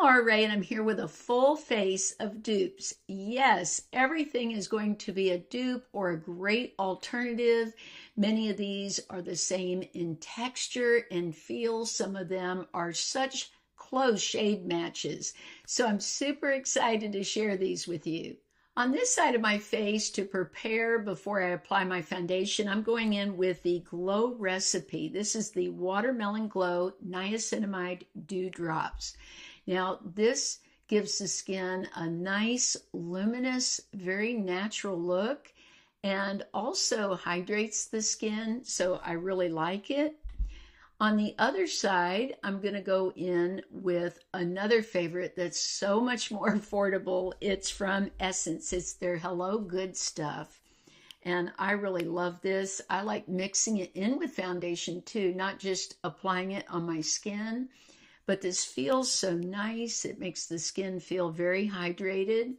Laura Ray, and I'm here with a full face of dupes. Yes, everything is going to be a dupe or a great alternative. Many of these are the same in texture and feel. Some of them are such close shade matches. So I'm super excited to share these with you. On this side of my face, to prepare before I apply my foundation, I'm going in with the Glow Recipe. This is the Watermelon Glow Niacinamide Dew Drops. Now, this gives the skin a nice, luminous, very natural look, and also hydrates the skin, so I really like it. On the other side, I'm going to go in with another favorite that's so much more affordable. It's from Essence. It's their Hello Good Stuff. And I really love this. I like mixing it in with foundation too, not just applying it on my skin. But this feels so nice. It makes the skin feel very hydrated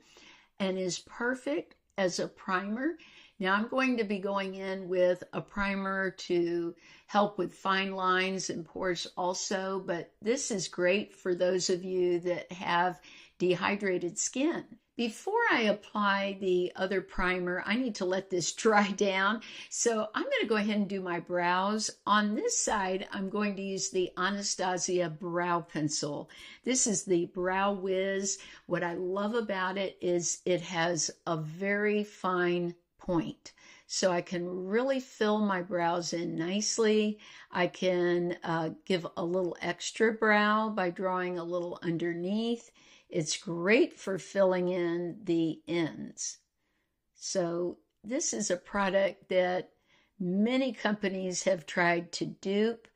and is perfect as a primer. Now I'm going to be going in with a primer to help with fine lines and pores also, but this is great for those of you that have dehydrated skin. Before I apply the other primer, I need to let this dry down. So I'm going to go ahead and do my brows. On this side, I'm going to use the Anastasia Brow Pencil. This is the Brow Wiz. What I love about it is it has a very fine point. So I can really fill my brows in nicely. I can give a little extra brow by drawing a little underneath. It's great for filling in the ends. So this is a product that many companies have tried to dupe.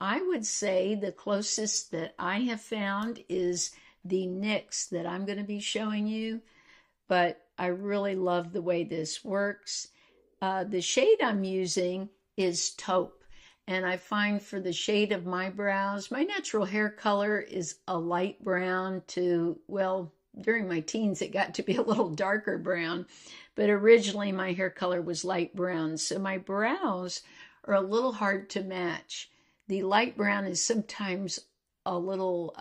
I would say the closest that I have found is the NYX that I'm going to be showing you, but I really love the way this works. The shade I'm using is Taupe. And I find for the shade of my brows, my natural hair color is a light brown to, well, during my teens, it got to be a little darker brown. But originally, my hair color was light brown. So my brows are a little hard to match. The light brown is sometimes a little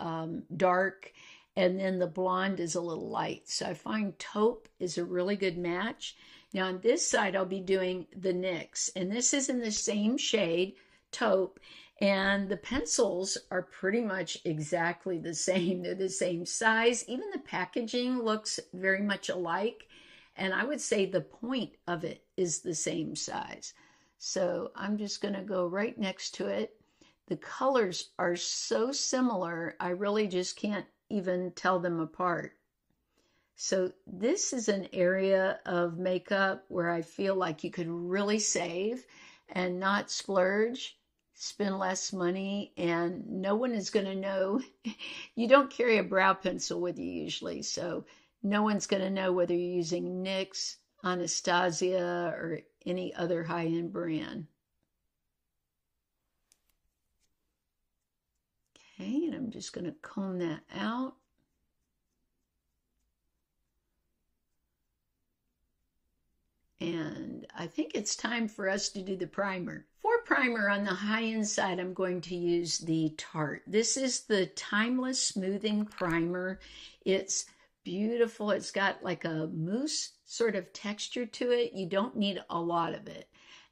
dark, and then the blonde is a little light. So I find Taupe is a really good match. Now on this side, I'll be doing the NYX. And this is in the same shade, Taupe, and the pencils are pretty much exactly the same. They're the same size. Even the packaging looks very much alike, and I would say the point of it is the same size. So I'm just going to go right next to it. The colors are so similar, I really just can't even tell them apart. So this is an area of makeup where I feel like you could really save and not splurge, spend less money, and no one is going to know. You don't carry a brow pencil with you usually, so no one's going to know whether you're using NYX, Anastasia, or any other high-end brand. Okay, and I'm just going to comb that out. And I think it's time for us to do the primer. For primer on the high-end side, I'm going to use the Tarte. This is the Timeless Smoothing Primer. It's beautiful. It's got like a mousse sort of texture to it. You don't need a lot of it.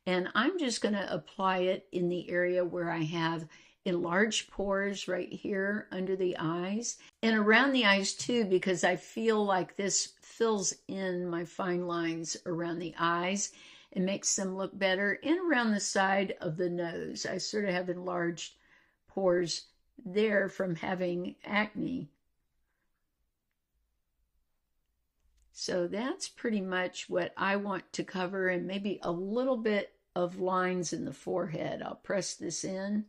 And I'm just going to apply it in the area where I have enlarged pores right here under the eyes and around the eyes too, because I feel like this fills in my fine lines around the eyes and makes them look better, and around the side of the nose. I sort of have enlarged pores there from having acne. So that's pretty much what I want to cover, and maybe a little bit of lines in the forehead. I'll press this in.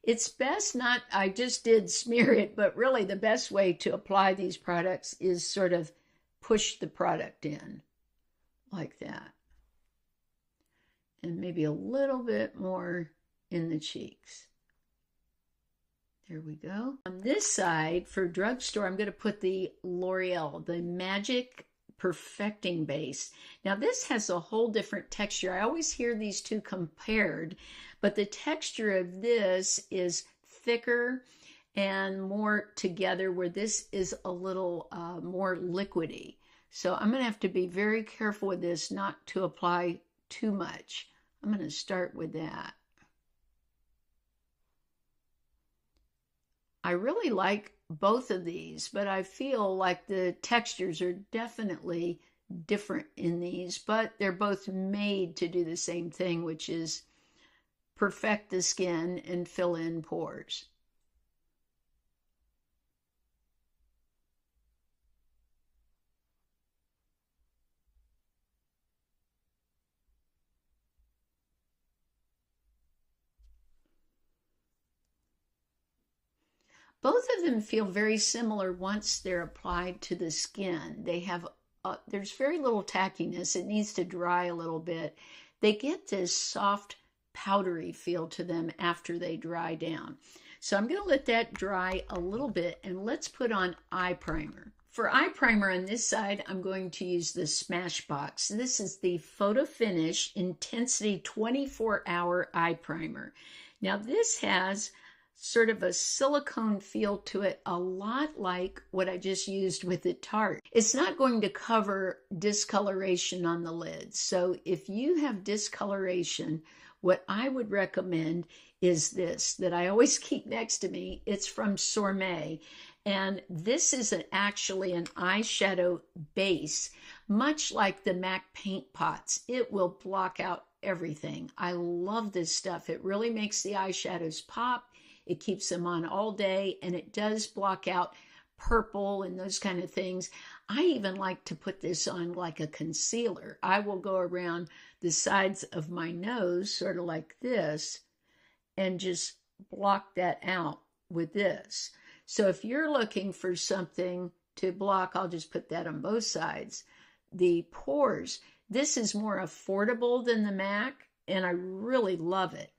It's best not, I just did smear it, but really the best way to apply these products is sort of push the product in like that. And maybe a little bit more in the cheeks. There we go. On this side, for Drugstore, I'm going to put the L'Oreal, the Magic Perfecting Base. Now, this has a whole different texture. I always hear these two compared, but the texture of this is thicker and more together, where this is a little more liquidy. So I'm going to have to be very careful with this not to apply too much. I'm going to start with that. I really like both of these, but I feel like the textures are definitely different in these, but they're both made to do the same thing, which is perfect the skin and fill in pores. Both of them feel very similar once they're applied to the skin. They have, there's very little tackiness. It needs to dry a little bit. They get this soft, powdery feel to them after they dry down. So I'm going to let that dry a little bit, and let's put on eye primer. For eye primer on this side, I'm going to use the Smashbox. This is the Photo Finish Intensity 24-Hour Eye Primer. Now this has sort of a silicone feel to it, a lot like what I just used with the Tarte. It's not going to cover discoloration on the lids. So if you have discoloration, what I would recommend is this, that I always keep next to me. It's from Sorme. And this is actually an eyeshadow base, much like the MAC paint pots. It will block out everything. I love this stuff. It really makes the eyeshadows pop. It keeps them on all day, and it does block out purple and those kind of things. I even like to put this on like a concealer. I will go around the sides of my nose, sort of like this, and just block that out with this. So if you're looking for something to block, I'll just put that on both sides. The pores, this is more affordable than the MAC, and I really love it.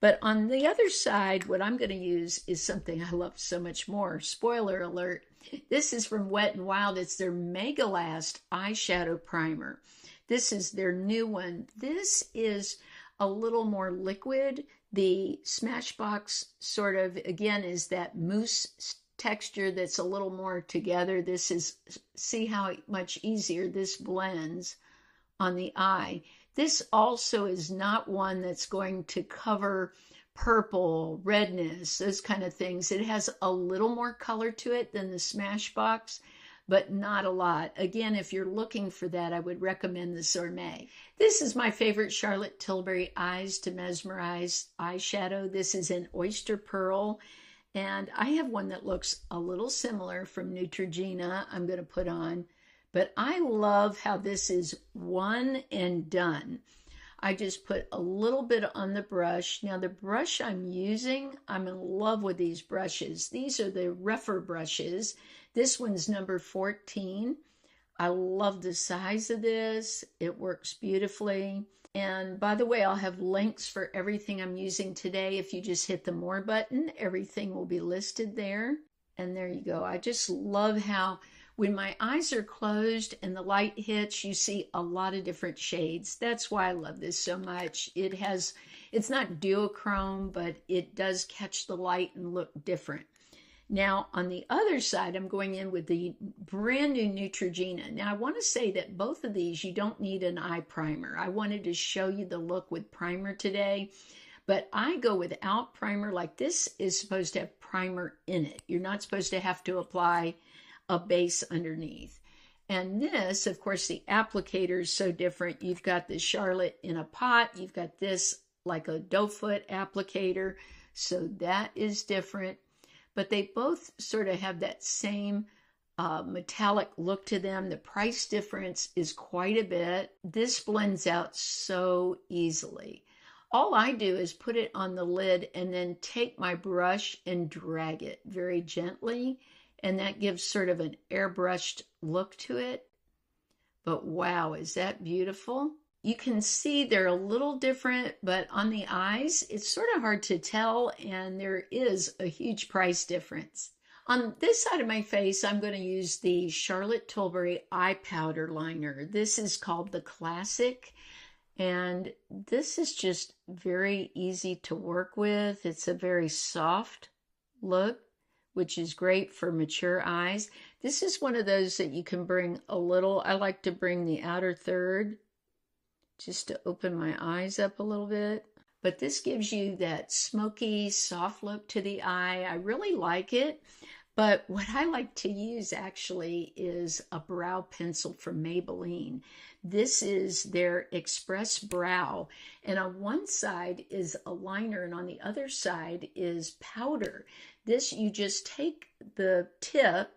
But on the other side, what I'm going to use is something I love so much more. Spoiler alert. This is from Wet n Wild. It's their Megalast eyeshadow primer. This is their new one. This is a little more liquid. The Smashbox sort of, again, is that mousse texture that's a little more together. This is, see how much easier this blends on the eye. This also is not one that's going to cover purple, redness, those kind of things. It has a little more color to it than the Smashbox, but not a lot. Again, if you're looking for that, I would recommend the Sorme. This is my favorite Charlotte Tilbury Eyes to Mesmerize eyeshadow. This is in Oyster Pearl, and I have one that looks a little similar from Neutrogena I'm going to put on. But I love how this is one and done. I just put a little bit on the brush. Now the brush I'm using, I'm in love with these brushes. These are the Rephr brushes. This one's number 14. I love the size of this. It works beautifully. And by the way, I'll have links for everything I'm using today. If you just hit the More button, everything will be listed there. And there you go. I just love how when my eyes are closed and the light hits, you see a lot of different shades. That's why I love this so much. It's not duochrome, but it does catch the light and look different. Now, on the other side, I'm going in with the brand new Neutrogena. Now, I want to say that both of these, you don't need an eye primer. I wanted to show you the look with primer today, but I go without primer. Like this is supposed to have primer in it. You're not supposed to have to apply a base underneath. And this, of course, the applicator is so different. You've got the Charlotte in a pot. You've got this like a doe foot applicator. So that is different. But they both sort of have that same metallic look to them. The price difference is quite a bit. This blends out so easily. All I do is put it on the lid and then take my brush and drag it very gently. And that gives sort of an airbrushed look to it. But wow, is that beautiful? You can see they're a little different, but on the eyes, it's sort of hard to tell, and there is a huge price difference. On this side of my face, I'm going to use the Charlotte Tilbury Eye Powder Liner. This is called the Classic, and this is just very easy to work with. It's a very soft look. which is great for mature eyes. This is one of those that you can bring a little. I like to bring the outer third just to open my eyes up a little bit. But this gives you that smoky, soft look to the eye. I really like it. But what I like to use actually is a brow pencil from Maybelline. This is their Express Brow. And on one side is a liner and on the other side is powder. This, you just take the tip,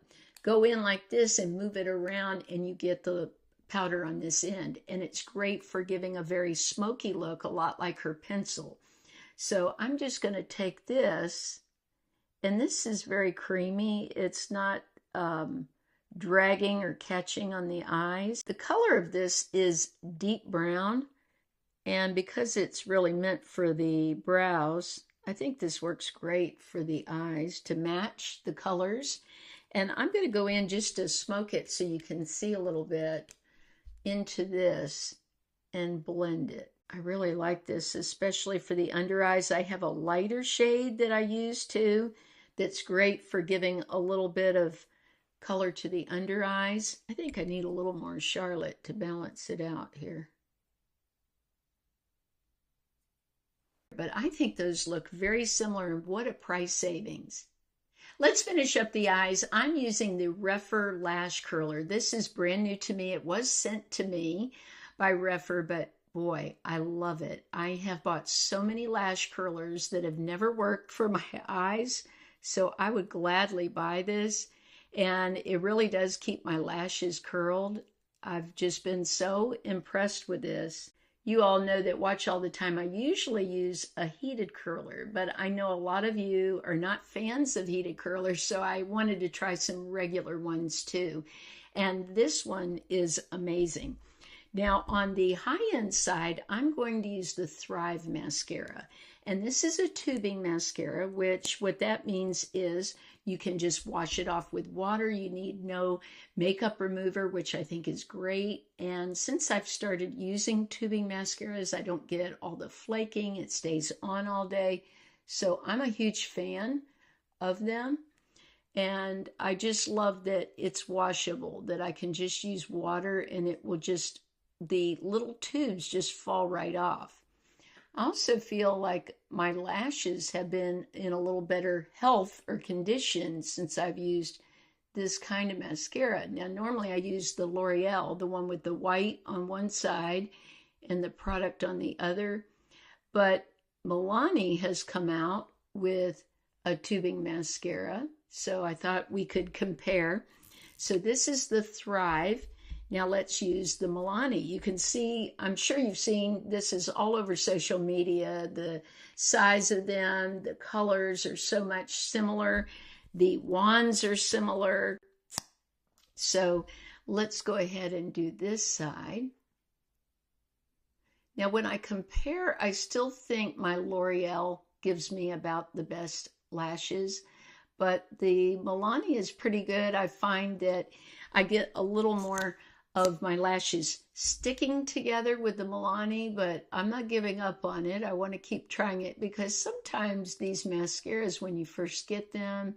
go in like this and move it around and you get the powder on this end. And it's great for giving a very smoky look, a lot like her pencil. So I'm just going to take this. And this is very creamy. It's not dragging or catching on the eyes. The color of this is deep brown. And because it's really meant for the brows, I think this works great for the eyes to match the colors. And I'm going to go in just to smoke it so you can see a little bit into this and blend it. I really like this, especially for the under eyes. I have a lighter shade that I use too. That's great for giving a little bit of color to the under eyes. I think I need a little more Charlotte to balance it out here. But I think those look very similar, and what a price savings. Let's finish up the eyes. I'm using the Rephr Lash Curler. This is brand new to me. It was sent to me by Rephr, but boy, I love it. I have bought so many lash curlers that have never worked for my eyes. So I would gladly buy this, and it really does keep my lashes curled. I've just been so impressed with this. You all know that watch all the time. I usually use a heated curler, but I know a lot of you are not fans of heated curlers, so I wanted to try some regular ones too. And this one is amazing. Now on the high-end side, I'm going to use the Thrive mascara. And this is a tubing mascara, which what that means is you can just wash it off with water. You need no makeup remover, which I think is great. And since I've started using tubing mascaras, I don't get all the flaking. It stays on all day. So I'm a huge fan of them. And I just love that it's washable, that I can just use water and it will just, the little tubes just fall right off. I also feel like my lashes have been in a little better health or condition since I've used this kind of mascara. Now, normally I use the L'Oreal, the one with the white on one side and the product on the other. But Milani has come out with a tubing mascara, so I thought we could compare. So this is the Thrive. Now let's use the Milani. You can see, I'm sure you've seen, this is all over social media. The size of them, the colors are so much similar. The wands are similar. So let's go ahead and do this side. Now when I compare, I still think my L'Oreal gives me about the best lashes, but the Milani is pretty good. I find that I get a little more of my lashes sticking together with the Milani, but I'm not giving up on it. I want to keep trying it because sometimes these mascaras, when you first get them,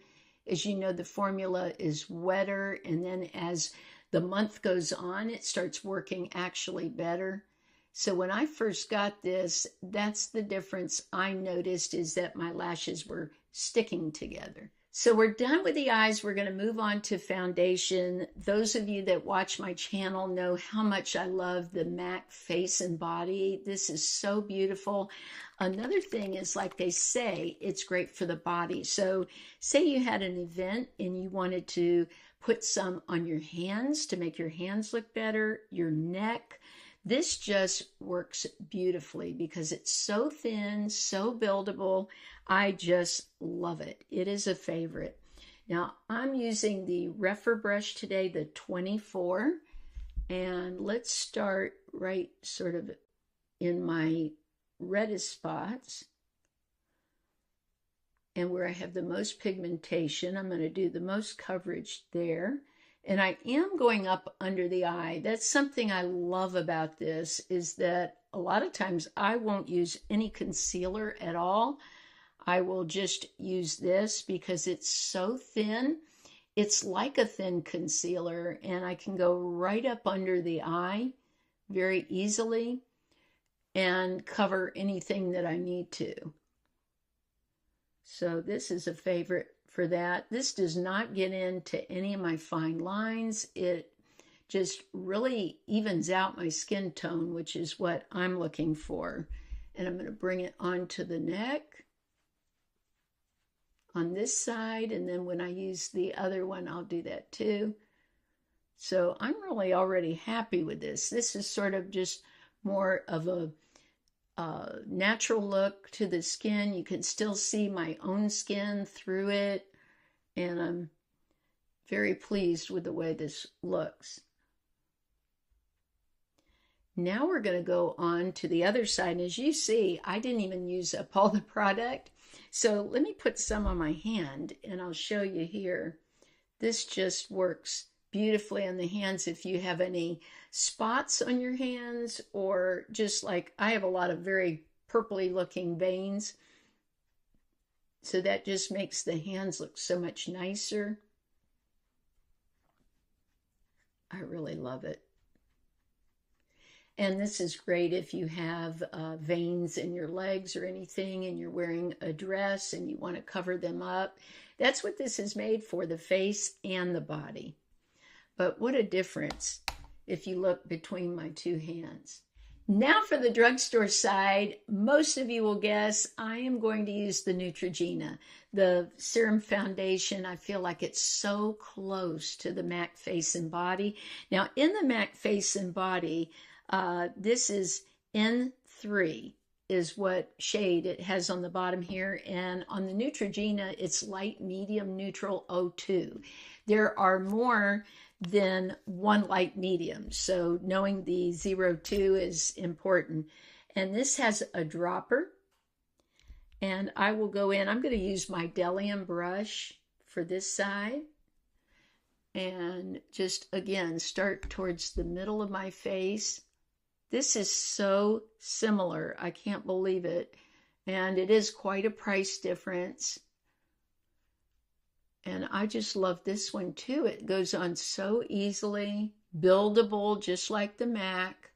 as you know, the formula is wetter, and then as the month goes on, it starts working actually better. So when I first got this, that's the difference I noticed, is that my lashes were sticking together. So we're done with the eyes. We're going to move on to foundation. Those of you that watch my channel know how much I love the MAC Face and Body. This is so beautiful. Another thing is, like they say, it's great for the body. So say you had an event and you wanted to put some on your hands to make your hands look better, your neck. This just works beautifully because it's so thin, so buildable. I just love it. It is a favorite. Now, I'm using the Rephr brush today, the 24. And let's start right sort of in my reddest spots. And where I have the most pigmentation, I'm going to do the most coverage there. And I am going up under the eye. That's something I love about this, is that a lot of times I won't use any concealer at all. I will just use this because it's so thin. It's like a thin concealer, and I can go right up under the eye very easily and cover anything that I need to. So this is a favorite for that. This does not get into any of my fine lines. It just really evens out my skin tone, which is what I'm looking for. And I'm going to bring it onto the neck on this side, and then when I use the other one, I'll do that too. So I'm really already happy with this. This is sort of just more of a natural look to the skin. You can still see my own skin through it, and I'm very pleased with the way this looks. Now we're going to go on to the other side. And as you see, I didn't even use up all the product. So let me put some on my hand and I'll show you here. This just works beautifully on the hands if you have any spots on your hands, or just like I have a lot of very purpley looking veins. So that just makes the hands look so much nicer. I really love it. And this is great if you have veins in your legs or anything and you're wearing a dress and you want to cover them up. That's what this is made for, the face and the body. But what a difference if you look between my two hands. Now for the drugstore side, most of you will guess I am going to use the Neutrogena. The Serum Foundation, I feel like it's so close to the MAC Face and Body. Now in the MAC Face and Body, this is N3 is what shade it has on the bottom here. And on the Neutrogena, it's light, medium, neutral, 02. There are more than one light medium. So knowing the 02 is important. And this has a dropper. And I will go in, I'm going to use my Bdellium brush for this side. And just, again, start towards the middle of my face. This is so similar. I can't believe it. And it is quite a price difference. And I just love this one too. It goes on so easily, buildable, just like the MAC.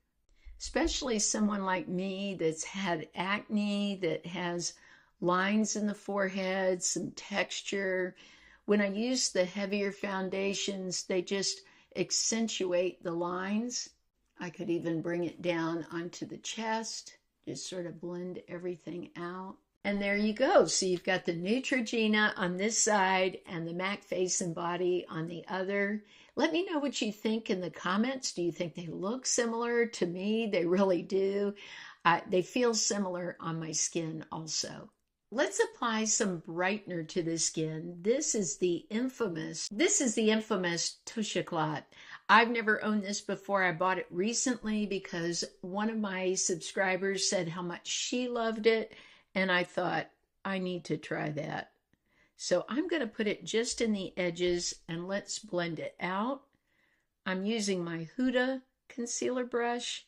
Especially someone like me that's had acne, that has lines in the forehead, some texture. When I use the heavier foundations, they just accentuate the lines. I could even bring it down onto the chest, just sort of blend everything out. And there you go. So you've got the Neutrogena on this side and the MAC Face and Body on the other. Let me know what you think in the comments. Do you think they look similar? To me, they really do. They feel similar on my skin also. Let's apply some brightener to the skin. This is the infamous Touche Éclat. I've never owned this before. I bought it recently because one of my subscribers said how much she loved it, and I thought, I need to try that. So I'm going to put it just in the edges and let's blend it out. I'm using my Huda concealer brush,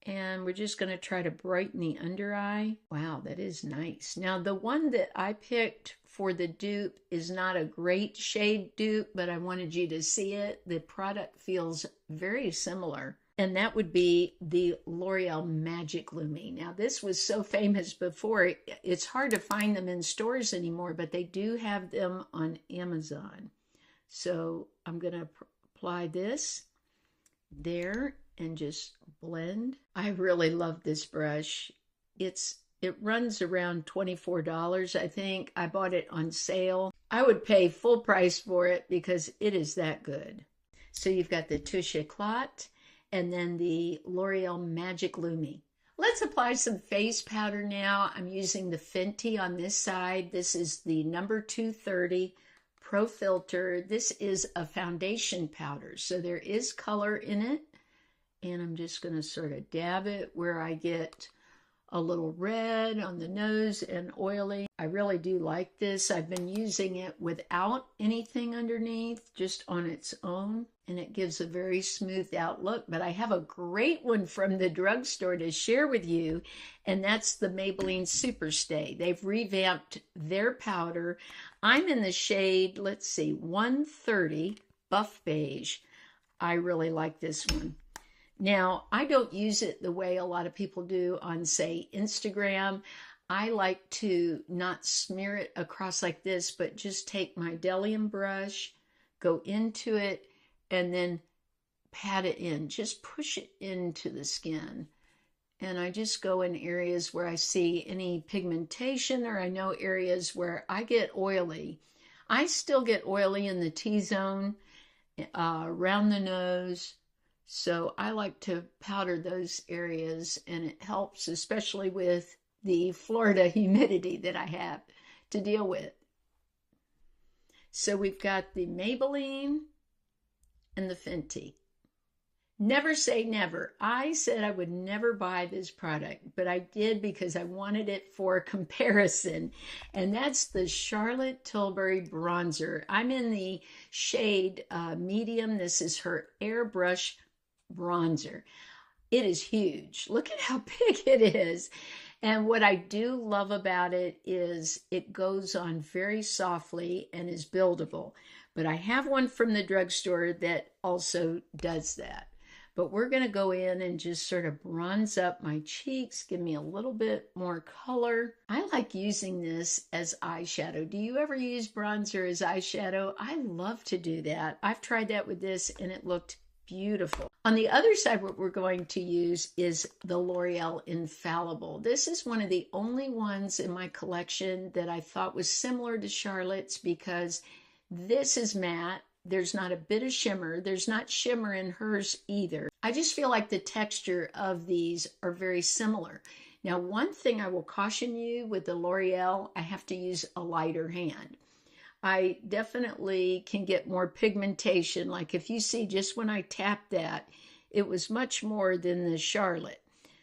and we're just going to try to brighten the under eye. Wow, that is nice. Now, the one that I picked for the dupe is not a great shade dupe, but I wanted you to see it. The product feels very similar, and that would be the L'Oreal Magic Lumi. Now, this was so famous before, it's hard to find them in stores anymore, but they do have them on Amazon. So I'm going to apply this there and just blend. I really love this brush. It runs around $24, I think. I bought it on sale. I would pay full price for it because it is that good. So you've got the Touche Éclat and then the L'Oreal Magic Lumi. Let's apply some face powder now. I'm using the Fenty on this side. This is the number 230 Pro Filter. This is a foundation powder, so there is color in it. And I'm just going to sort of dab it where I get a little red on the nose and oily. I really do like this. I've been using it without anything underneath, just on its own, and it gives a very smoothed out look. But I have a great one from the drugstore to share with you, and that's the Maybelline Super Stay. They've revamped their powder. I'm in the shade, let's see, 130 Buff Beige. I really like this one. Now, I don't use it the way a lot of people do on, say, Instagram. I like to not smear it across like this, but just take my Bdellium brush, go into it, and then pat it in. Just push it into the skin. And I just go in areas where I see any pigmentation, or I know areas where I get oily. I still get oily in the T-zone, around the nose. So I like to powder those areas, and it helps, especially with the Florida humidity that I have to deal with. So we've got the Maybelline and the Fenty. Never say never. I said I would never buy this product, but I did because I wanted it for comparison. And that's the Charlotte Tilbury bronzer. I'm in the shade medium. This is her Airbrush bronzer. It is huge. Look at how big it is. And what I do love about it is it goes on very softly and is buildable. But I have one from the drugstore that also does that. But we're going to go in and just sort of bronze up my cheeks, give me a little bit more color. I like using this as eyeshadow. Do you ever use bronzer as eyeshadow? I love to do that. I've tried that with this and it looked beautiful. On the other side, what we're going to use is the L'Oreal Infallible. This is one of the only ones in my collection that I thought was similar to Charlotte's, because this is matte. There's not a bit of shimmer. There's not shimmer in hers either. I just feel like the texture of these are very similar. Now, one thing I will caution you with the L'Oreal, I have to use a lighter hand. I definitely can get more pigmentation. Like if you see just when I tapped that, it was much more than the Charlotte.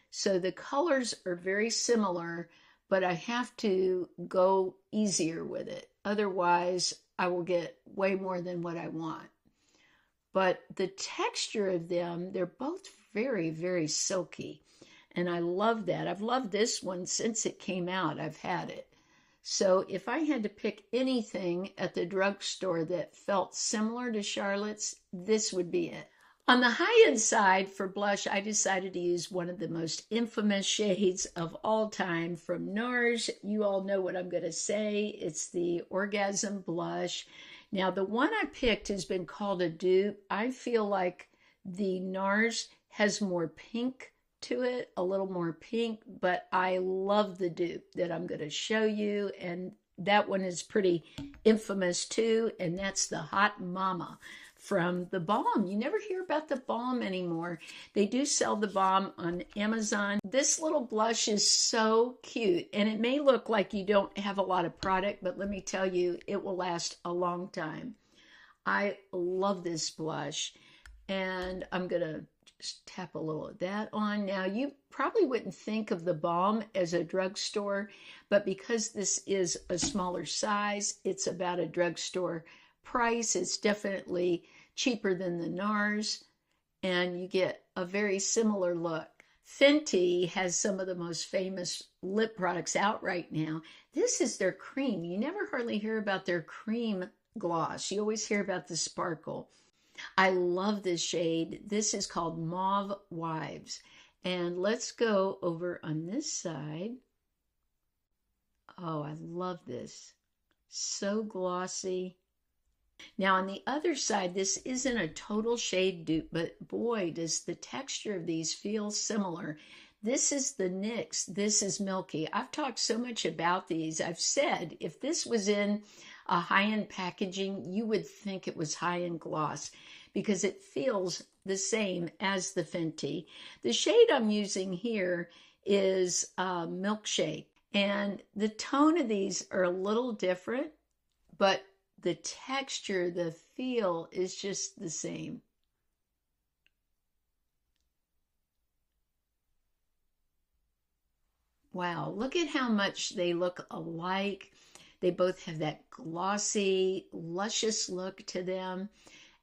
So the colors are very similar, but I have to go easier with it. Otherwise, I will get way more than what I want. But the texture of them, they're both very, very silky. And I love that. I've loved this one since it came out. I've had it. So if I had to pick anything at the drugstore that felt similar to Charlotte's, this would be it. On the high-end side for blush, I decided to use one of the most infamous shades of all time from NARS. You all know what I'm going to say. It's the Orgasm blush. Now, the one I picked has been called a dupe. I feel like the NARS has more pink to it, a little more pink, but I love the dupe that I'm going to show you, and that one is pretty infamous too, and that's the Hot Mama from the Balm. You never hear about the Balm anymore. They do sell the Balm on Amazon. This little blush is so cute, and it may look like you don't have a lot of product, but let me tell you, it will last a long time. I love this blush, and I'm going to just tap a little of that on. Now, you probably wouldn't think of the Balm as a drugstore, but because this is a smaller size, it's about a drugstore price. It's definitely cheaper than the NARS, and you get a very similar look. Fenty has some of the most famous lip products out right now. This is their cream. You never hardly hear about their cream gloss. You always hear about the sparkle. I love this shade. This is called Mauve Wives. And let's go over on this side. Oh, I love this. So glossy. Now on the other side, this isn't a total shade dupe, but boy, does the texture of these feel similar. This is the NYX. This is Milky. I've talked so much about these. I've said if this was in a high-end packaging, you would think it was high-end gloss because it feels the same as the Fenty. The shade I'm using here is Milkshake, and the tone of these are a little different, but the texture, the feel is just the same. Wow, look at how much they look alike. They both have that glossy, luscious look to them.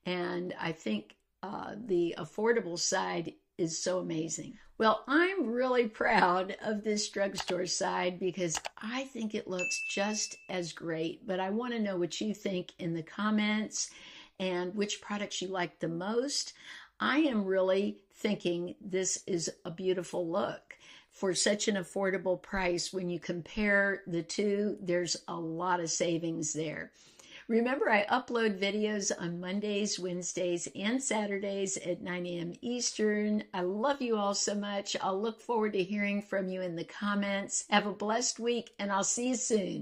And I think the affordable side is so amazing. Well, I'm really proud of this drugstore side because I think it looks just as great. But I want to know what you think in the comments and which products you like the most. I am really thinking this is a beautiful look for such an affordable price. When you compare the two, there's a lot of savings there. Remember, I upload videos on Mondays, Wednesdays, and Saturdays at 9 a.m. Eastern. I love you all so much. I'll look forward to hearing from you in the comments. Have a blessed week, and I'll see you soon.